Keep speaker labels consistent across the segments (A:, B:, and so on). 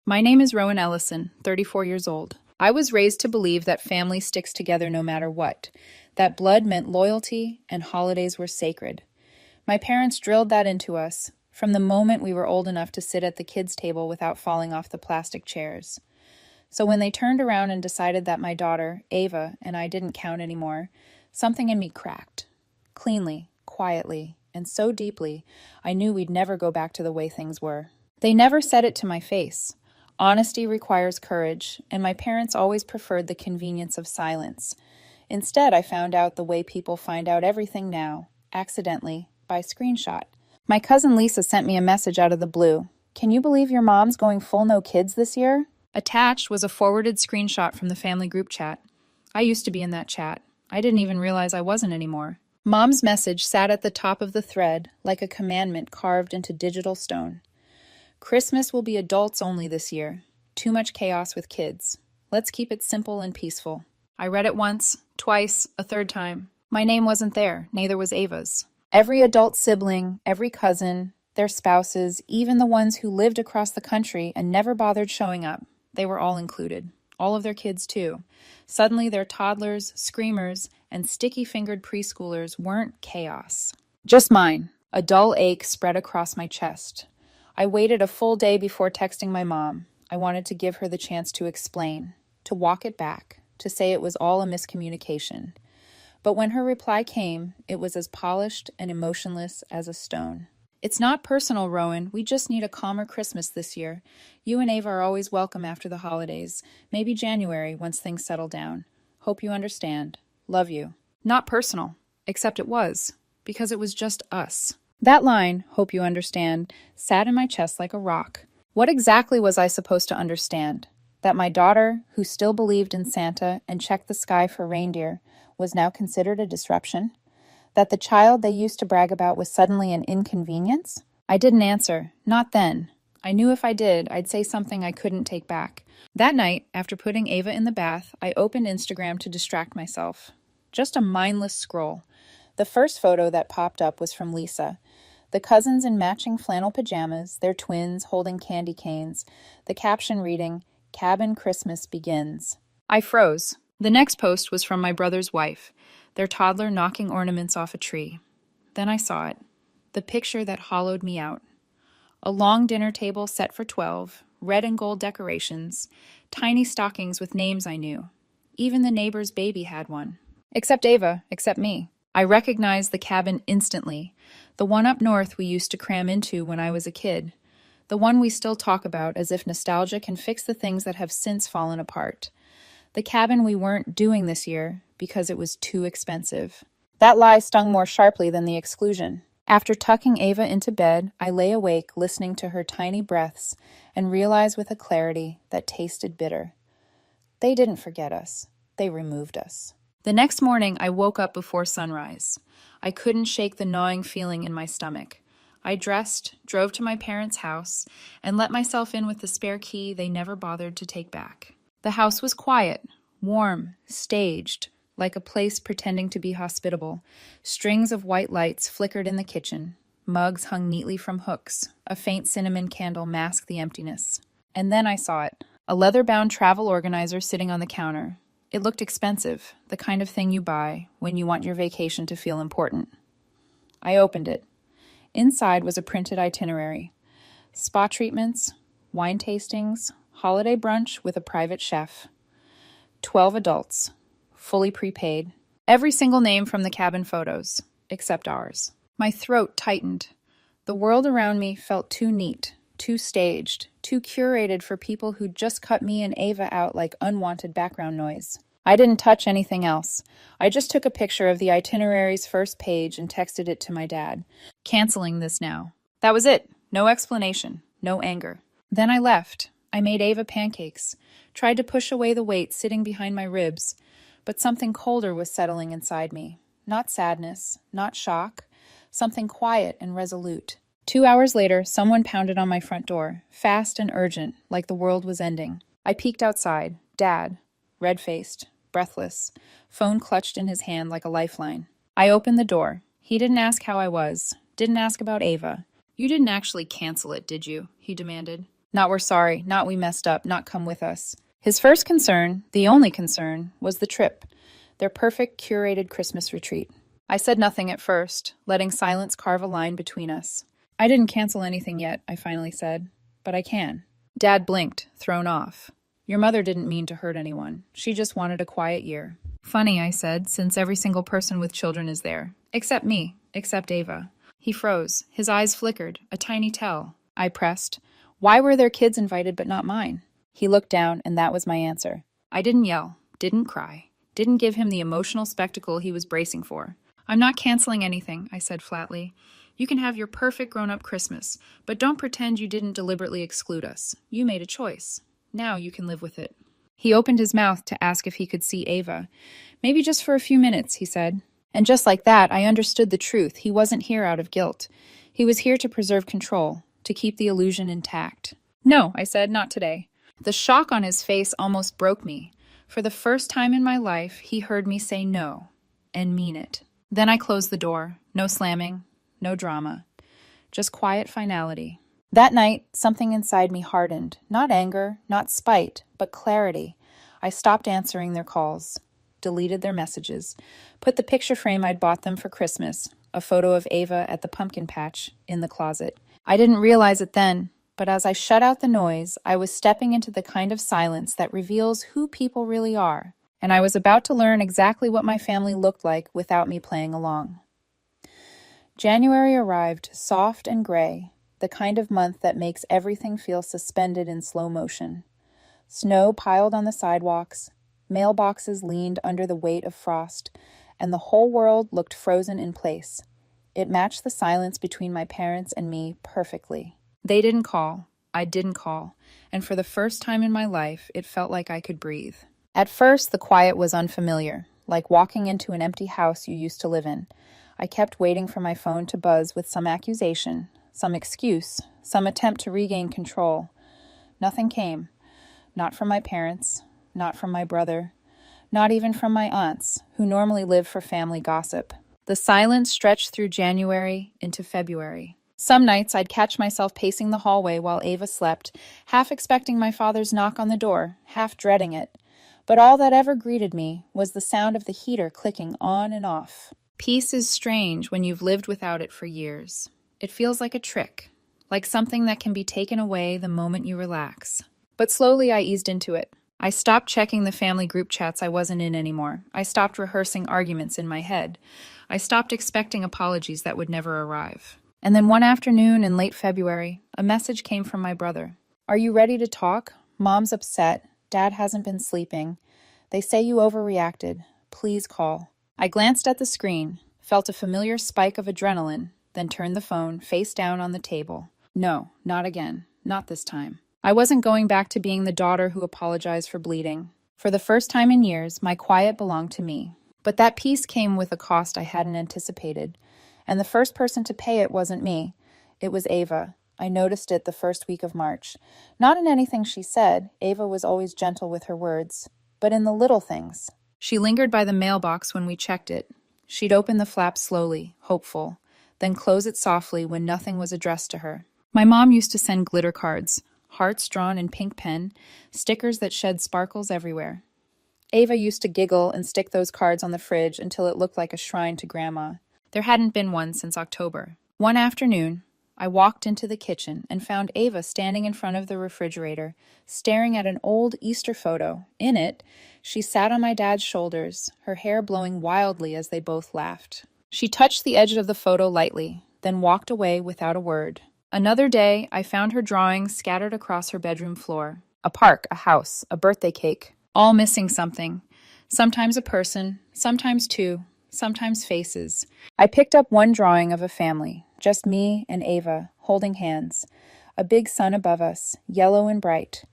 A: My name is Rowan Ellison, 34 years old. I was raised to believe that family sticks together no matter what, that blood meant loyalty and holidays were sacred. My parents drilled that into us from the moment we were old enough to sit at the kids' table without falling off the plastic chairs. So when they turned around and decided that my daughter, Ava, and I didn't count anymore, something in me cracked. Cleanly, quietly, and so deeply, I knew we'd never go back to the way things were. They never said it to my face. Honesty requires courage, and my parents always preferred the convenience of silence. Instead, I found out the way people find out everything now, accidentally, by screenshot. My cousin Lisa sent me a message out of the blue. "Can you believe your mom's going full no kids this year?" Attached was a forwarded screenshot from the family group chat. I used to be in that chat. I didn't even realize I wasn't anymore. Mom's message sat at the top of the thread like a commandment carved into digital stone. "Christmas will be adults only this year. Too much chaos with kids. Let's keep it simple and peaceful." I read it once, twice, a third time. My name wasn't there, neither was Ava's. Every adult sibling, every cousin, their spouses, even the ones who lived across the country and never bothered showing up, they were all included. All of their kids, too. Suddenly, their toddlers, screamers, and sticky-fingered preschoolers weren't chaos. Just mine. A dull ache spread across my chest. I waited a full day before texting my mom. I wanted to give her the chance to explain, to walk it back, to say it was all a miscommunication. But when her reply came, it was as polished and emotionless as a stone. "It's not personal, Rowan. We just need a calmer Christmas this year. You and Ava are always welcome after the holidays. Maybe January, once things settle down. Hope you understand. Love you." Not personal, except it was, because it was just us. That line, "hope you understand," sat in my chest like a rock. What exactly was I supposed to understand? That my daughter, who still believed in Santa and checked the sky for reindeer, was now considered a disruption? That the child they used to brag about was suddenly an inconvenience? I didn't answer, not then. I knew if I did, I'd say something I couldn't take back. That night, after putting Ava in the bath, I opened Instagram to distract myself. Just a mindless scroll. The first photo that popped up was from Lisa. The cousins in matching flannel pajamas, their twins holding candy canes, the caption reading, "Cabin Christmas begins." I froze. The next post was from my brother's wife, their toddler knocking ornaments off a tree. Then I saw it, the picture that hollowed me out. A long dinner table set for 12, red and gold decorations, tiny stockings with names I knew. Even the neighbor's baby had one. Except Ava, except me. I recognized the cabin instantly, the one up north we used to cram into when I was a kid, the one we still talk about as if nostalgia can fix the things that have since fallen apart. The cabin we weren't doing this year because it was too expensive. That lie stung more sharply than the exclusion. After tucking Ava into bed, I lay awake listening to her tiny breaths and realized with a clarity that tasted bitter. They didn't forget us. They removed us. The next morning, I woke up before sunrise. I couldn't shake the gnawing feeling in my stomach. I dressed, drove to my parents' house, and let myself in with the spare key they never bothered to take back. The house was quiet, warm, staged, like a place pretending to be hospitable. Strings of white lights flickered in the kitchen. Mugs hung neatly from hooks. A faint cinnamon candle masked the emptiness. And then I saw it. A leather-bound travel organizer sitting on the counter. It looked expensive, the kind of thing you buy when you want your vacation to feel important. I opened it. Inside was a printed itinerary. Spa treatments, wine tastings, holiday brunch with a private chef. 12 adults, fully prepaid. Every single name from the cabin photos, except ours. My throat tightened. The world around me felt too neat, too staged, too curated for people who'd just cut me and Ava out like unwanted background noise. I didn't touch anything else. I just took a picture of the itinerary's first page and texted it to my dad. "Canceling this now." That was it. No explanation. No anger. Then I left. I made Ava pancakes. Tried to push away the weight sitting behind my ribs. But something colder was settling inside me. Not sadness. Not shock. Something quiet and resolute. 2 hours later, someone pounded on my front door. Fast and urgent, like the world was ending. I peeked outside. Dad. Red-faced. Breathless, phone clutched in his hand like a lifeline. I opened the door. He didn't ask how I was, didn't ask about Ava. "You didn't actually cancel it, did you?" he demanded. Not we're sorry, not we messed up, not come with us. His first concern, the only concern, was the trip, their perfect curated Christmas retreat. I said nothing at first, letting silence carve a line between us. I didn't cancel anything yet, I finally said, but I can. Dad blinked, thrown off. Your mother didn't mean to hurt anyone. She just wanted a quiet year. Funny, I said, since every single person with children is there. Except me, except Ava. He froze. His eyes flickered, a tiny tell. I pressed. Why were their kids invited but not mine? He looked down, and that was my answer. I didn't yell, didn't cry, didn't give him the emotional spectacle he was bracing for. I'm not canceling anything, I said flatly. You can have your perfect grown-up Christmas, but don't pretend you didn't deliberately exclude us. You made a choice. Now you can live with it. He opened his mouth to ask if he could see Ava. Maybe just for a few minutes, he said. And just like that, I understood the truth. He wasn't here out of guilt. He was here to preserve control, to keep the illusion intact. No, I said, not today. The shock on his face almost broke me. For the first time in my life, he heard me say no, and mean it. Then I closed the door. No slamming, no drama. Just quiet finality. That night, something inside me hardened. Not anger, not spite, but clarity. I stopped answering their calls, deleted their messages, put the picture frame I'd bought them for Christmas, a photo of Ava at the pumpkin patch, in the closet. I didn't realize it then, but as I shut out the noise, I was stepping into the kind of silence that reveals who people really are, and I was about to learn exactly what my family looked like without me playing along. January arrived, soft and gray, the kind of month that makes everything feel suspended in slow motion. Snow piled on the sidewalks, mailboxes leaned under the weight of frost, and the whole world looked frozen in place. It matched the silence between my parents and me perfectly. They didn't call, I didn't call, and for the first time in my life, it felt like I could breathe. At first, the quiet was unfamiliar, like walking into an empty house you used to live in. I kept waiting for my phone to buzz with some accusation, some excuse, some attempt to regain control. Nothing came. Not from my parents, not from my brother, not even from my aunts, who normally live for family gossip. The silence stretched through January into February. Some nights I'd catch myself pacing the hallway while Ava slept, half expecting my father's knock on the door, half dreading it. But all that ever greeted me was the sound of the heater clicking on and off. Peace is strange when you've lived without it for years. It feels like a trick, like something that can be taken away the moment you relax. But slowly I eased into it. I stopped checking the family group chats I wasn't in anymore. I stopped rehearsing arguments in my head. I stopped expecting apologies that would never arrive. And then one afternoon in late February, a message came from my brother. Are you ready to talk? Mom's upset. Dad hasn't been sleeping. They say you overreacted. Please call. I glanced at the screen, felt a familiar spike of adrenaline, then turned the phone face down on the table. No, not again. Not this time. I wasn't going back to being the daughter who apologized for bleeding. For the first time in years, my quiet belonged to me. But that peace came with a cost I hadn't anticipated. And the first person to pay it wasn't me. It was Ava. I noticed it the first week of March. Not in anything she said. Ava was always gentle with her words. But in the little things. She lingered by the mailbox when we checked it. She'd open the flap slowly, hopeful, then close it softly when nothing was addressed to her. My mom used to send glitter cards, hearts drawn in pink pen, stickers that shed sparkles everywhere. Ava used to giggle and stick those cards on the fridge until it looked like a shrine to Grandma. There hadn't been one since October. One afternoon, I walked into the kitchen and found Ava standing in front of the refrigerator, staring at an old Easter photo. In it, she sat on my dad's shoulders, her hair blowing wildly as they both laughed. She touched the edge of the photo lightly, then walked away without a word. Another day, I found her drawings scattered across her bedroom floor. A park, a house, a birthday cake, all missing something. Sometimes a person, sometimes two, sometimes faces. I picked up one drawing of a family, just me and Ava, holding hands. A big sun above us, yellow and bright.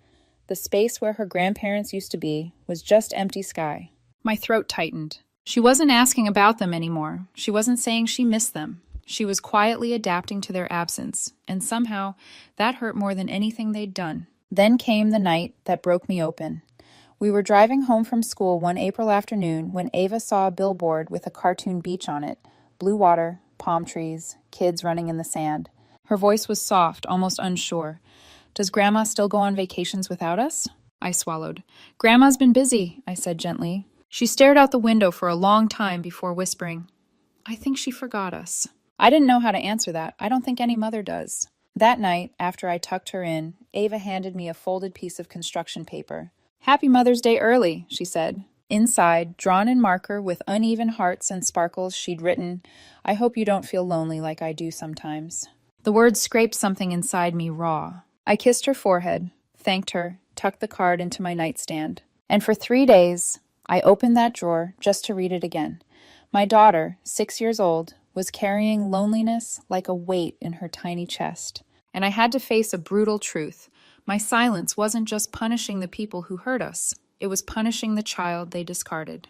A: The space where her grandparents used to be was just empty sky. My throat tightened. She wasn't asking about them anymore. She wasn't saying she missed them. She was quietly adapting to their absence, and somehow that hurt more than anything they'd done. Then came the night that broke me open. We were driving home from school one April afternoon when Ava saw a billboard with a cartoon beach on it. Blue water, palm trees, kids running in the sand. Her voice was soft, almost unsure. Does Grandma still go on vacations without us? I swallowed. Grandma's been busy, I said gently. She stared out the window for a long time before whispering, I think she forgot us. I didn't know how to answer that. I don't think any mother does. That night, after I tucked her in, Ava handed me a folded piece of construction paper. Happy Mother's Day early, she said. Inside, drawn in marker with uneven hearts and sparkles, she'd written, I hope you don't feel lonely like I do sometimes. The words scraped something inside me raw. I kissed her forehead, thanked her, tucked the card into my nightstand. And for 3 days, I opened that drawer just to read it again. My daughter, 6 years old, was carrying loneliness like a weight in her tiny chest. And I had to face a brutal truth. My silence wasn't just punishing the people who hurt us. It was punishing the child they discarded.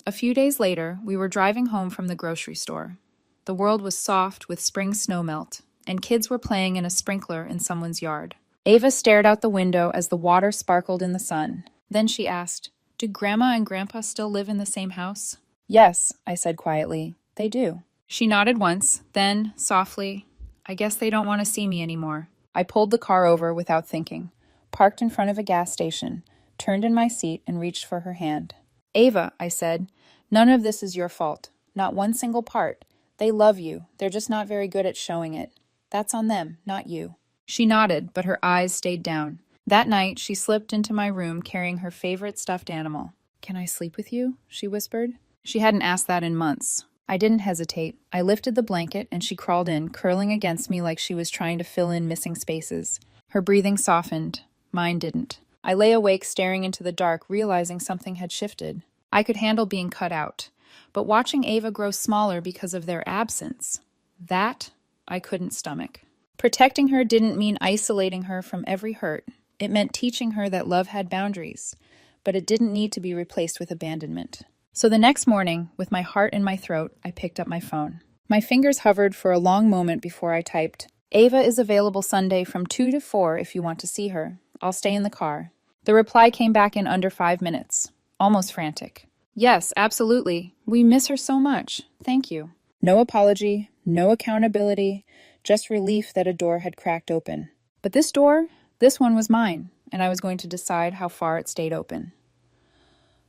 A: A few days later, we were driving home from the grocery store. The world was soft with spring snowmelt, and kids were playing in a sprinkler in someone's yard. Ava stared out the window as the water sparkled in the sun. Then she asked, Do Grandma and Grandpa still live in the same house? Yes, I said quietly. They do. She nodded once, then, softly, I guess they don't want to see me anymore. I pulled the car over without thinking, parked in front of a gas station, turned in my seat and reached for her hand. Ava, I said, none of this is your fault. Not one single part. They love you. They're just not very good at showing it. That's on them, not you. She nodded, but her eyes stayed down. That night, she slipped into my room carrying her favorite stuffed animal. Can I sleep with you? She whispered. She hadn't asked that in months. I didn't hesitate. I lifted the blanket and she crawled in, curling against me like she was trying to fill in missing spaces. Her breathing softened. Mine didn't. I lay awake staring into the dark, realizing something had shifted. I could handle being cut out, but watching Ava grow smaller because of their absence, that I couldn't stomach. Protecting her didn't mean isolating her from every hurt. It meant teaching her that love had boundaries, but it didn't need to be replaced with abandonment. So the next morning, with my heart in my throat, I picked up my phone. My fingers hovered for a long moment before I typed, Ava is available Sunday from 2 to 4 if you want to see her. I'll stay in the car. The reply came back in under 5 minutes, almost frantic. Yes, absolutely. We miss her so much. Thank you. No apology, no accountability, just relief that a door had cracked open. But this one was mine, and I was going to decide how far it stayed open.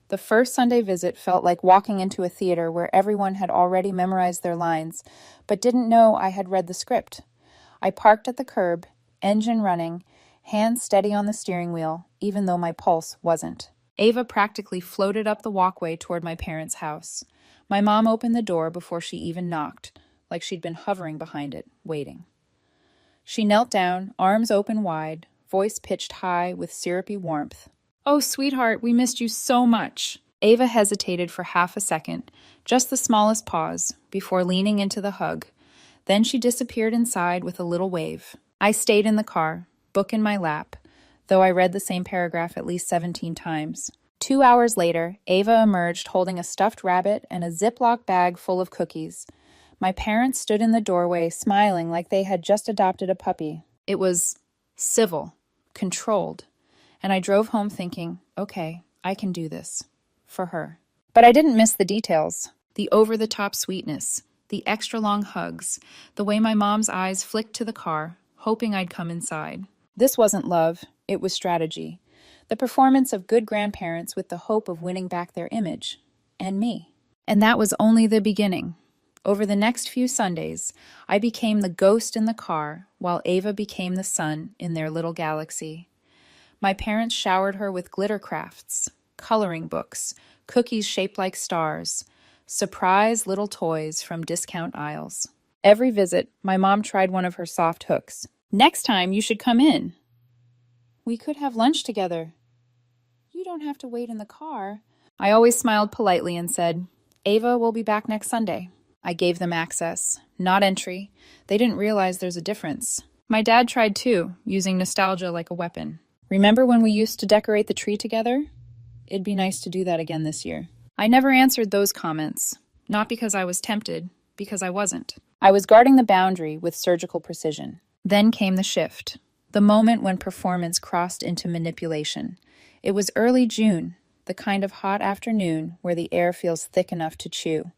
A: The first Sunday visit felt like walking into a theater where everyone had already memorized their lines, but didn't know I had read the script. I parked at the curb, engine running, hands steady on the steering wheel, even though my pulse wasn't. Ava practically floated up the walkway toward my parents' house. My mom opened the door before she even knocked, like she'd been hovering behind it, waiting. She knelt down, arms open wide, voice pitched high with syrupy warmth. Oh, sweetheart, we missed you so much. Ava hesitated for half a second, just the smallest pause, before leaning into the hug. Then she disappeared inside with a little wave. I stayed in the car, book in my lap, though I read the same paragraph at least 17 times. 2 hours later, Ava emerged holding a stuffed rabbit and a Ziploc bag full of cookies. My parents stood in the doorway, smiling like they had just adopted a puppy. It was civil, controlled. And I drove home thinking, okay, I can do this. For her. But I didn't miss the details. The over-the-top sweetness, the extra-long hugs, the way my mom's eyes flicked to the car, hoping I'd come inside. This wasn't love, it was strategy. The performance of good grandparents with the hope of winning back their image. And me. And that was only the beginning. Over the next few Sundays, I became the ghost in the car, while Ava became the sun in their little galaxy. My parents showered her with glitter crafts, coloring books, cookies shaped like stars, surprise little toys from discount aisles. Every visit, my mom tried one of her soft hooks. Next time, you should come in. We could have lunch together. You don't have to wait in the car. I always smiled politely and said, Ava will be back next Sunday. I gave them access, not entry. They didn't realize there's a difference. My dad tried too, using nostalgia like a weapon. Remember when we used to decorate the tree together? It'd be nice to do that again this year. I never answered those comments, not because I was tempted, because I wasn't. I was guarding the boundary with surgical precision. Then came the shift, the moment when performance crossed into manipulation. It was early June, the kind of hot afternoon where the air feels thick enough to chew.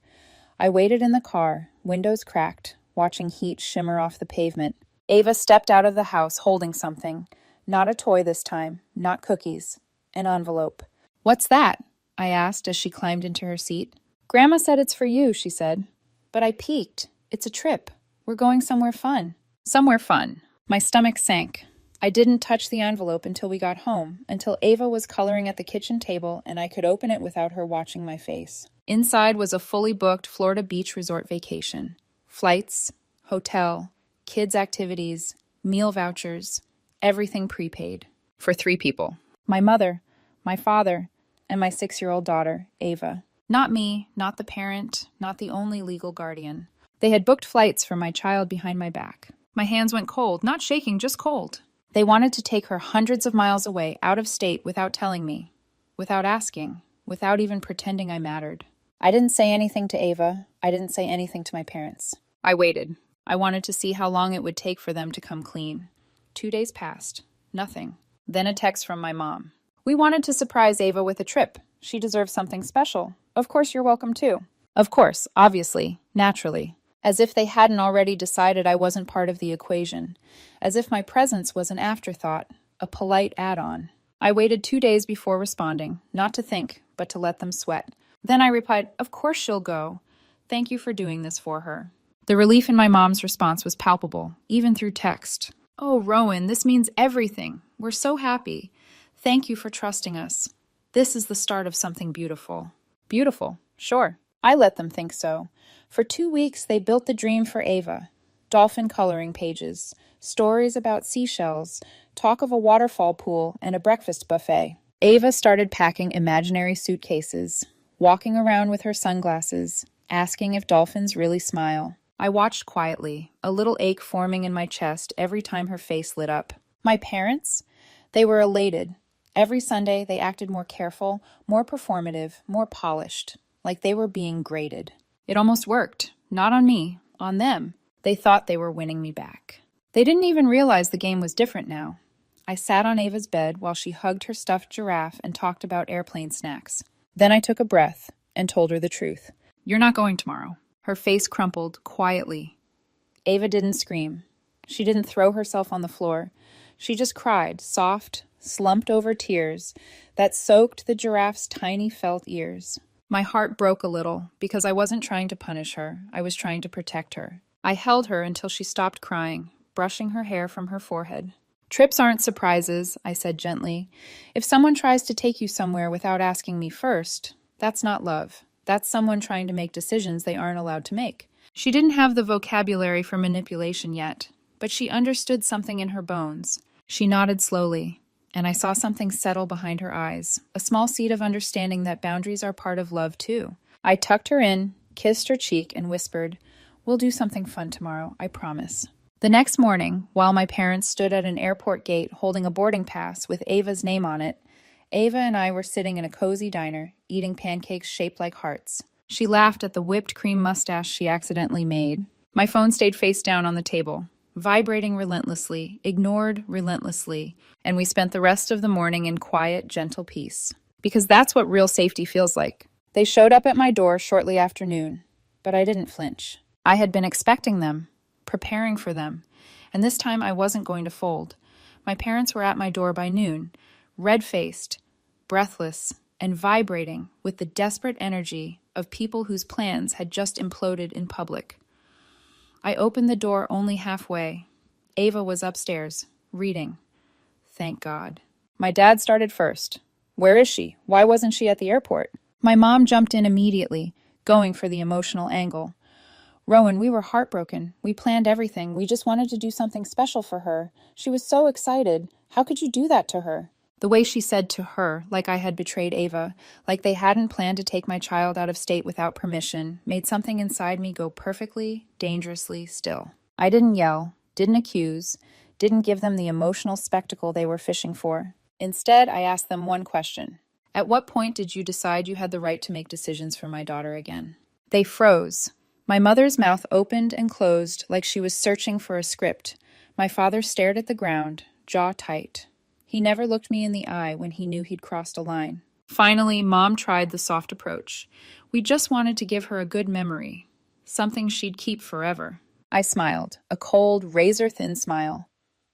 A: I waited in the car, windows cracked, watching heat shimmer off the pavement. Ava stepped out of the house holding something. Not a toy this time, not cookies. An envelope. "What's that?" I asked as she climbed into her seat. "Grandma said it's for you," she said. But I peeked. "It's a trip. We're going somewhere fun." Somewhere fun. My stomach sank. I didn't touch the envelope until we got home, until Ava was coloring at the kitchen table and I could open it without her watching my face. Inside was a fully booked Florida beach resort vacation. Flights, hotel, kids' activities, meal vouchers, everything prepaid. For 3 people. My mother, my father, and my 6-year-old daughter, Ava. Not me, not the parent, not the only legal guardian. They had booked flights for my child behind my back. My hands went cold, not shaking, just cold. They wanted to take her hundreds of miles away, out of state, without telling me, without asking, without even pretending I mattered. I didn't say anything to Ava. I didn't say anything to my parents. I waited. I wanted to see how long it would take for them to come clean. 2 days passed. Nothing. Then a text from my mom. "We wanted to surprise Ava with a trip. She deserves something special. Of course you're welcome too." Of course, obviously, naturally. As if they hadn't already decided I wasn't part of the equation. As if my presence was an afterthought, a polite add-on. I waited 2 days before responding, not to think, but to let them sweat. Then I replied, "Of course she'll go. Thank you for doing this for her." The relief in my mom's response was palpable, even through text. "Oh, Rowan, this means everything. We're so happy. Thank you for trusting us. This is the start of something beautiful." Beautiful, sure. I let them think so. For 2 weeks, they built the dream for Ava. Dolphin coloring pages, stories about seashells, talk of a waterfall pool, and a breakfast buffet. Ava started packing imaginary suitcases, walking around with her sunglasses, asking if dolphins really smile. I watched quietly, a little ache forming in my chest every time her face lit up. My parents? They were elated. Every Sunday, they acted more careful, more performative, more polished, like they were being graded. It almost worked. Not on me, on them. They thought they were winning me back. They didn't even realize the game was different now. I sat on Ava's bed while she hugged her stuffed giraffe and talked about airplane snacks. Then I took a breath and told her the truth. "You're not going tomorrow." Her face crumpled quietly. Ava didn't scream. She didn't throw herself on the floor. She just cried, soft, slumped over tears that soaked the giraffe's tiny felt ears. My heart broke a little because I wasn't trying to punish her. I was trying to protect her. I held her until she stopped crying, brushing her hair from her forehead. "Trips aren't surprises," I said gently. "If someone tries to take you somewhere without asking me first, that's not love. That's someone trying to make decisions they aren't allowed to make." She didn't have the vocabulary for manipulation yet, but she understood something in her bones. She nodded slowly, and I saw something settle behind her eyes, a small seed of understanding that boundaries are part of love too. I tucked her in, kissed her cheek, and whispered, "We'll do something fun tomorrow, I promise." The next morning, while my parents stood at an airport gate holding a boarding pass with Ava's name on it, Ava and I were sitting in a cozy diner, eating pancakes shaped like hearts. She laughed at the whipped cream mustache she accidentally made. My phone stayed face down on the table, vibrating relentlessly, ignored relentlessly, and we spent the rest of the morning in quiet, gentle peace. Because that's what real safety feels like. They showed up at my door shortly after noon, but I didn't flinch. I had been expecting them, preparing for them, and this time I wasn't going to fold. My parents were at my door by noon, red-faced, breathless, and vibrating with the desperate energy of people whose plans had just imploded in public. I opened the door only halfway. Ava was upstairs, reading. Thank God. My dad started first. "Where is she? Why wasn't she at the airport?" My mom jumped in immediately, going for the emotional angle. "Rowan, we were heartbroken. We planned everything. We just wanted to do something special for her. She was so excited. How could you do that to her?" The way she said "to her," like I had betrayed Ava, like they hadn't planned to take my child out of state without permission, made something inside me go perfectly, dangerously still. I didn't yell, didn't accuse, didn't give them the emotional spectacle they were fishing for. Instead, I asked them one question. "At what point did you decide you had the right to make decisions for my daughter again?" They froze. My mother's mouth opened and closed like she was searching for a script. My father stared at the ground, jaw tight. He never looked me in the eye when he knew he'd crossed a line. Finally, Mom tried the soft approach. We just wanted to give her a good memory, something she'd keep forever. I smiled, a cold, razor-thin smile.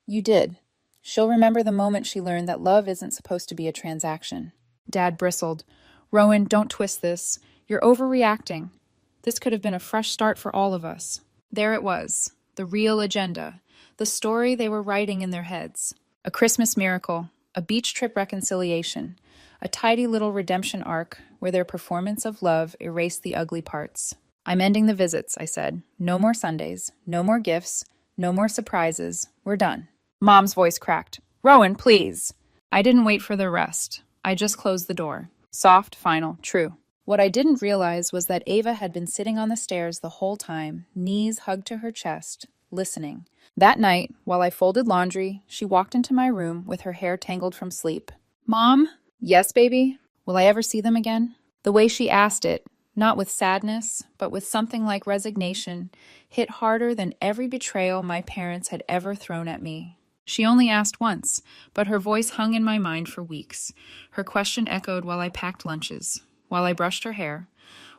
A: "You did. She'll remember the moment she learned that love isn't supposed to be a transaction. Dad bristled. Rowan, don't twist this. You're overreacting. This could have been a fresh start for all of us. There it was, the real agenda, the story they were writing in their heads. A Christmas miracle, a beach trip reconciliation, a tidy little redemption arc where their performance of love erased the ugly parts. I'm ending the visits, I said. No more Sundays, no more gifts, no more surprises. We're done. Mom's voice cracked. Rowan, please. I didn't wait for the rest. I just closed the door. Soft, final, true. What I didn't realize was that Ava had been sitting on the stairs the whole time, knees hugged to her chest, listening. That night, while I folded laundry, she walked into my room with her hair tangled from sleep. Mom? Yes, baby? Will I ever see them again? The way she asked it, not with sadness, but with something like resignation, hit harder than every betrayal my parents had ever thrown at me. She only asked once, but her voice hung in my mind for weeks. Her question echoed while I packed lunches, while I brushed her hair,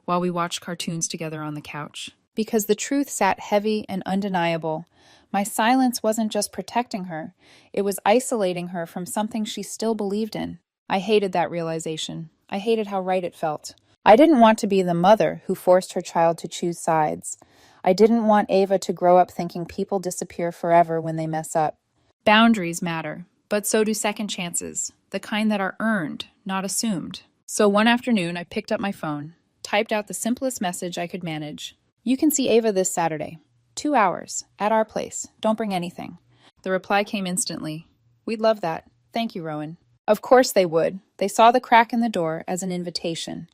A: while we watched cartoons together on the couch. Because the truth sat heavy and undeniable. My silence wasn't just protecting her, it was isolating her from something she still believed in. I hated that realization. I hated how right it felt. I didn't want to be the mother who forced her child to choose sides. I didn't want Ava to grow up thinking people disappear forever when they mess up. Boundaries matter, but so do second chances, the kind that are earned, not assumed. So one afternoon, I picked up my phone, typed out the simplest message I could manage. You can see Ava this Saturday. 2 hours, at our place. Don't bring anything. The reply came instantly. We'd love that. Thank you, Rowan. Of course they would. They saw the crack in the door as an invitation.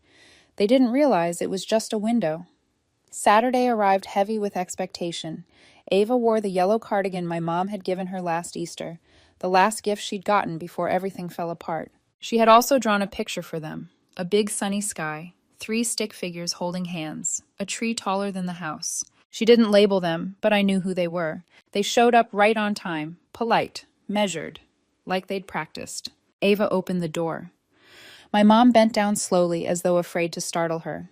A: They didn't realize it was just a window. Saturday arrived heavy with expectation. Ava wore the yellow cardigan my mom had given her last Easter, the last gift she'd gotten before everything fell apart. She had also drawn a picture for them, a big sunny sky, 3 stick figures holding hands, a tree taller than the house. She didn't label them, but I knew who they were. They showed up right on time, polite, measured, like they'd practiced. Ava opened the door. My mom bent down slowly as though afraid to startle her.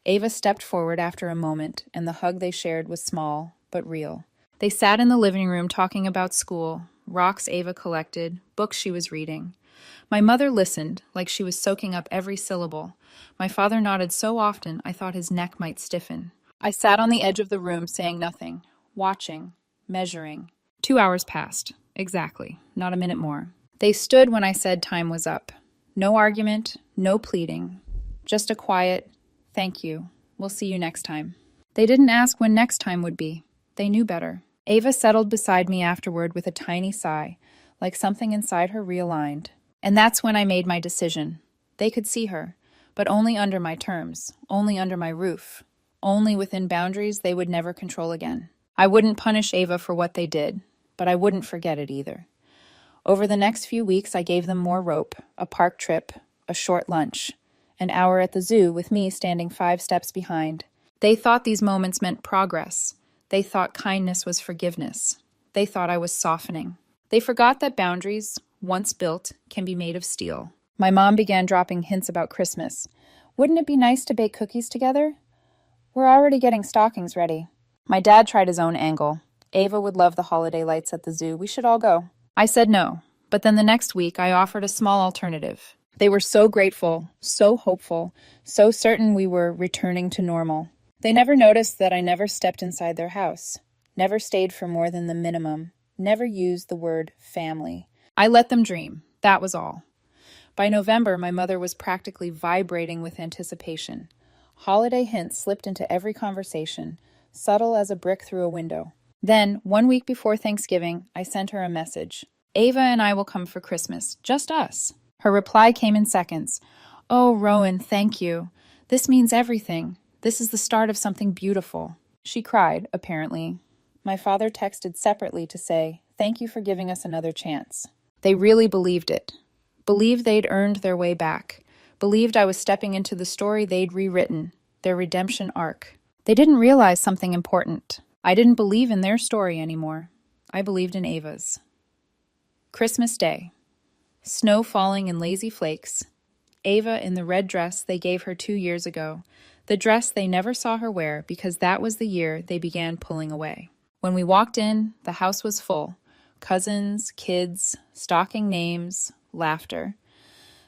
A: Ava stepped forward after a moment, and the hug they shared was small, but real. They sat in the living room talking about school, rocks Ava collected, books she was reading. My mother listened, like she was soaking up every syllable. My father nodded so often I thought his neck might stiffen. I sat on the edge of the room saying nothing, watching, measuring. 2 hours passed. Exactly. Not a minute more. They stood when I said time was up. No argument, no pleading. Just a quiet, thank you. We'll see you next time. They didn't ask when next time would be. They knew better. Ava settled beside me afterward with a tiny sigh, like something inside her realigned. And that's when I made my decision. They could see her, but only under my terms, only under my roof, only within boundaries they would never control again. I wouldn't punish Ava for what they did, but I wouldn't forget it either. Over the next few weeks, I gave them more rope, a park trip, a short lunch, an hour at the zoo with me standing 5 steps behind. They thought these moments meant progress. They thought kindness was forgiveness. They thought I was softening. They forgot that boundaries, once built, can be made of steel. My mom began dropping hints about Christmas. Wouldn't it be nice to bake cookies together? We're already getting stockings ready. My dad tried his own angle. Ava would love the holiday lights at the zoo. We should all go. I said no, but then the next week I offered a small alternative. They were so grateful, so hopeful, so certain we were returning to normal. They never noticed that I never stepped inside their house, never stayed for more than the minimum, never used the word family. I let them dream, that was all. By November, my mother was practically vibrating with anticipation. Holiday hints slipped into every conversation, subtle as a brick through a window. Then, 1 week before Thanksgiving, I sent her a message. Ava and I will come for Christmas, just us. Her reply came in seconds. Oh, Rowan, thank you. This means everything. This is the start of something beautiful. She cried, apparently. My father texted separately to say, thank you for giving us another chance. They really believed it. Believed they'd earned their way back. Believed I was stepping into the story they'd rewritten, their redemption arc. They didn't realize something important. I didn't believe in their story anymore. I believed in Ava's. Christmas Day. Snow falling in lazy flakes. Ava in the red dress they gave her 2 years ago. The dress they never saw her wear because that was the year they began pulling away. When we walked in, the house was full. cousins, kids, stocking names, laughter.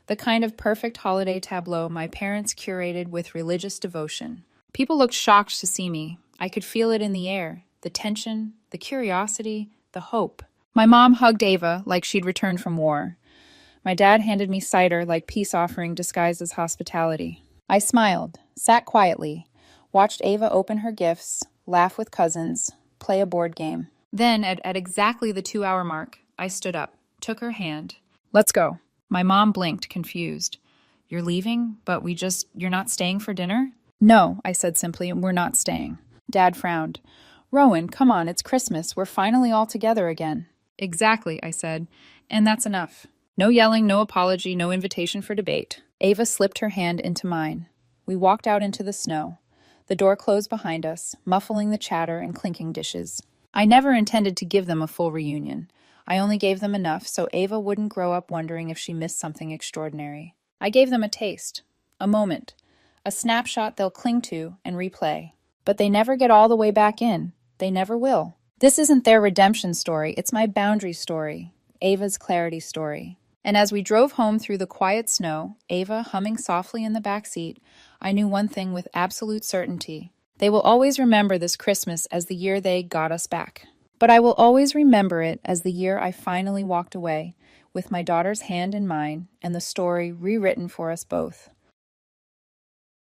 A: The kind of perfect holiday tableau my parents curated with religious devotion. People looked shocked to see me. I could feel it in the air, the tension, the curiosity, the hope. My mom hugged Ava like she'd returned from war. My dad handed me cider like peace offering disguised as hospitality. I smiled, sat quietly, watched Ava open her gifts, laugh with cousins, play a board game. Then, at exactly the 2-hour mark, I stood up, took her hand. Let's go. My mom blinked, confused. You're leaving, but you're not staying for dinner? No, I said simply, we're not staying. Dad frowned. Rowan, come on, it's Christmas. We're finally all together again. Exactly, I said, and that's enough. No yelling, no apology, no invitation for debate. Ava slipped her hand into mine. We walked out into the snow. The door closed behind us, muffling the chatter and clinking dishes. I never intended to give them a full reunion. I only gave them enough so Ava wouldn't grow up wondering if she missed something extraordinary. I gave them a taste, a moment, a snapshot they'll cling to and replay. But they never get all the way back in. They never will. This isn't their redemption story, it's my boundary story, Ava's clarity story. And as we drove home through the quiet snow, Ava humming softly in the back seat, I knew one thing with absolute certainty. They will always remember this Christmas as the year they got us back. But I will always remember it as the year I finally walked away, with my daughter's hand in mine and the story rewritten for us both.